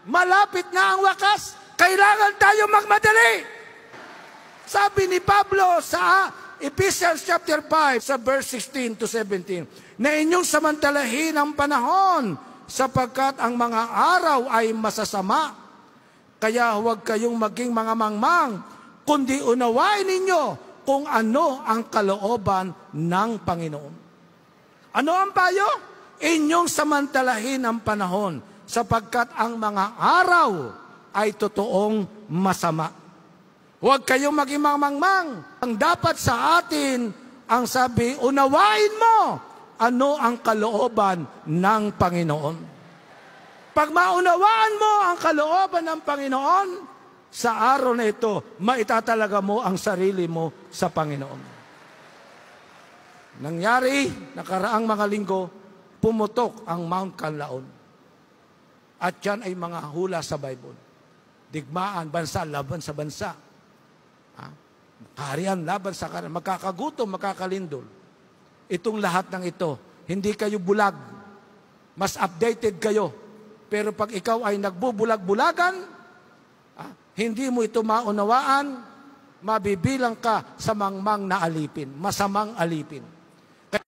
Malapit na ang wakas. Kailangan tayo magmadali. Sabi ni Pablo sa Ephesians chapter 5 sa verse 16 to 17, na inyong samantalahin ang panahon sapagkat ang mga araw ay masasama. Kaya huwag kayong maging mga mangmang, kundi unawain ninyo kung ano ang kalooban ng Panginoon. Ano ang payo? Inyong samantalahin ang panahon sapagkat ang mga araw ay totoong masama. Huwag kayong maging mangmang. Ang dapat sa atin, ang sabi, unawain mo ano ang kalooban ng Panginoon. Pag maunawaan mo ang kalooban ng Panginoon, sa araw na ito, maitatalaga mo ang sarili mo sa Panginoon. Nangyari, nakaraang mga linggo, pumutok ang Mount Kanlaon. At yan ay mga hula sa Bible. Digmaan, bansa, laban sa bansa. Kaharian, laban sa kaharian. Magkakagutom, magkakalindol. Itong lahat ng ito, hindi kayo bulag. Mas updated kayo. Pero pag ikaw ay nagbubulag-bulagan, hindi mo ito maunawaan, mabibilang ka sa mangmang na alipin, masamang alipin.